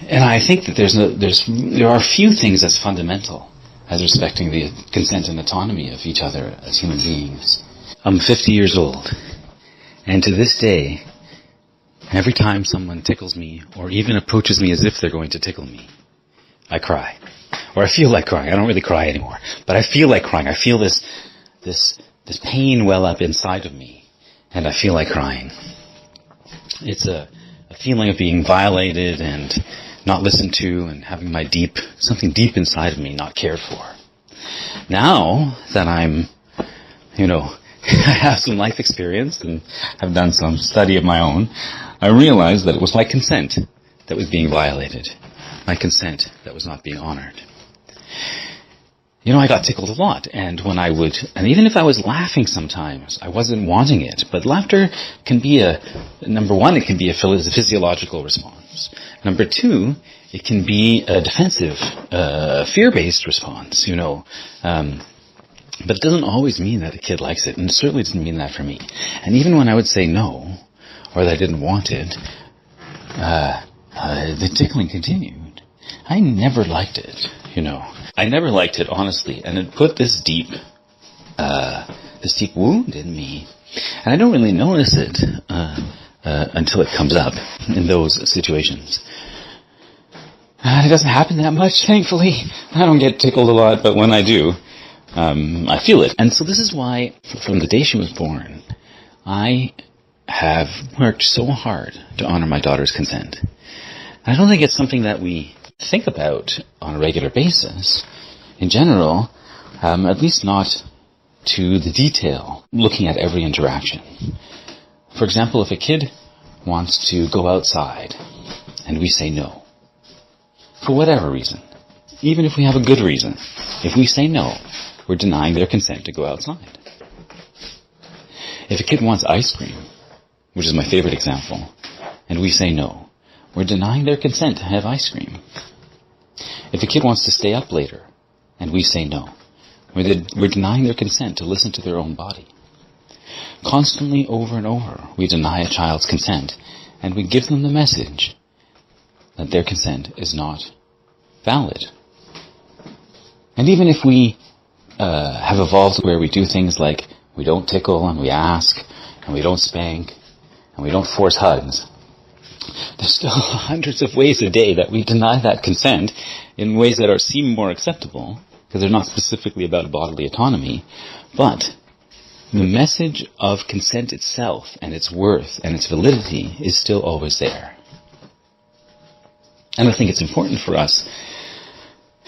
And I think that there are few things as fundamental as respecting the consent and autonomy of each other as human beings. I'm 50 years old, and to this day, every time someone tickles me, or even approaches me as if they're going to tickle me, I cry. Or I feel like crying. I don't really cry anymore, but I feel like crying. I feel this pain well up inside of me, and I feel like crying. It's a feeling of being violated and not listened to, and having something deep inside of me not cared for. Now that I'm, I have some life experience and have done some study of my own, I realized that it was my consent that was being violated. My consent that was not being honored. I got tickled a lot, and even if I was laughing sometimes, I wasn't wanting it. But laughter can be number one, it can be a physiological response. Number two, it can be a defensive, fear-based response, But it doesn't always mean that a kid likes it, and it certainly doesn't mean that for me. And even when I would say no, or that I didn't want it, the tickling continued. I never liked it, I never liked it, honestly, and it put this deep wound in me. And I don't really notice it until it comes up in those situations. And it doesn't happen that much, thankfully. I don't get tickled a lot, but when I do, I feel it. And so this is why, from the day she was born, I have worked so hard to honor my daughter's consent. I don't think it's something that we think about on a regular basis, in general, at least not to the detail, looking at every interaction. For example, if a kid wants to go outside and we say no, for whatever reason, even if we have a good reason, if we say no, we're denying their consent to go outside. If a kid wants ice cream, which is my favorite example, and we say no, we're denying their consent to have ice cream. If a kid wants to stay up later, and we say no, we're denying their consent to listen to their own body. Constantly, over and over, we deny a child's consent, and we give them the message that their consent is not valid. And even if we have evolved where we do things like we don't tickle and we ask, and we don't spank, and we don't force hugs, there's still hundreds of ways a day that we deny that consent in ways that seem more acceptable, because they're not specifically about bodily autonomy, but the message of consent itself and its worth and its validity is still always there. And I think it's important for us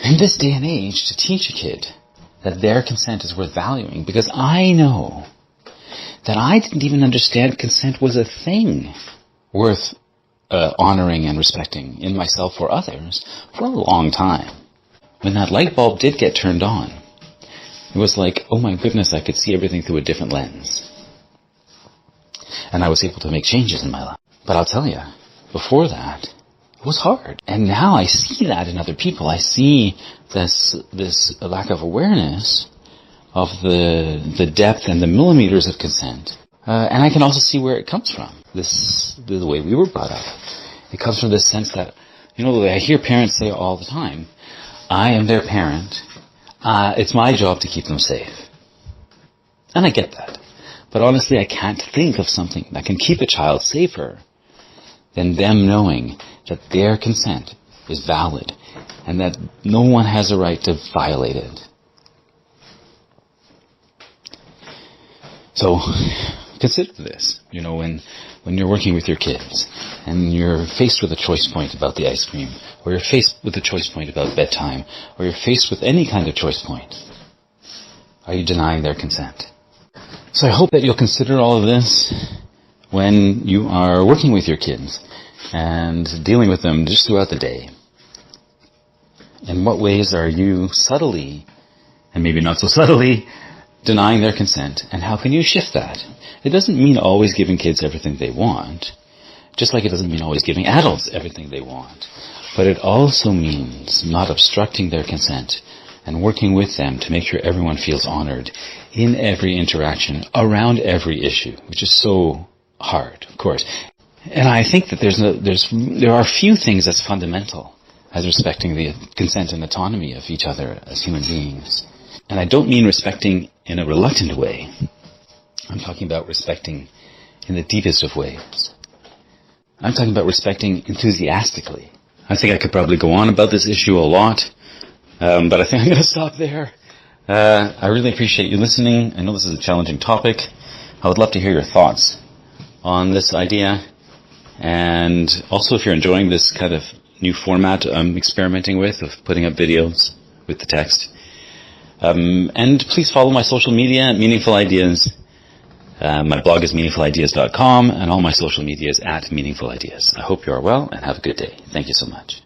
in this day and age to teach a kid that their consent is worth valuing, because I know that I didn't even understand consent was a thing worth honoring and respecting in myself or others for a long time. When that light bulb did get turned on, it was like, oh my goodness, I could see everything through a different lens. And I was able to make changes in my life. But I'll tell you, before that, it was hard. And now I see that in other people. I see this lack of awareness of the depth and the millimeters of consent. And I can also see where it comes from. The way we were brought up. It comes from this sense that, I hear parents say all the time, I am their parent. It's my job to keep them safe. And I get that. But honestly, I can't think of something that can keep a child safer than them knowing that their consent is valid and that no one has a right to violate it. So, consider this, when you're working with your kids and you're faced with a choice point about the ice cream, or you're faced with a choice point about bedtime, or you're faced with any kind of choice point. Are you denying their consent? So I hope that you'll consider all of this when you are working with your kids and dealing with them just throughout the day. In what ways are you subtly, and maybe not so subtly, denying their consent, and how can you shift that? It doesn't mean always giving kids everything they want, just like it doesn't mean always giving adults everything they want. But it also means not obstructing their consent and working with them to make sure everyone feels honored in every interaction, around every issue, which is so hard, of course. And I think that there are few things that's fundamental as respecting the consent and autonomy of each other as human beings. And I don't mean respecting in a reluctant way. I'm talking about respecting in the deepest of ways. I'm talking about respecting enthusiastically. I think I could probably go on about this issue a lot, but I think I'm going to stop there. I really appreciate you listening. I know this is a challenging topic. I would love to hear your thoughts on this idea. And also, if you're enjoying this kind of new format I'm experimenting with, of putting up videos with the text, and please follow my social media at Meaningful Ideas. My blog is meaningfulideas.com, and all my social media is at Meaningful Ideas. I hope you are well, and have a good day. Thank you so much.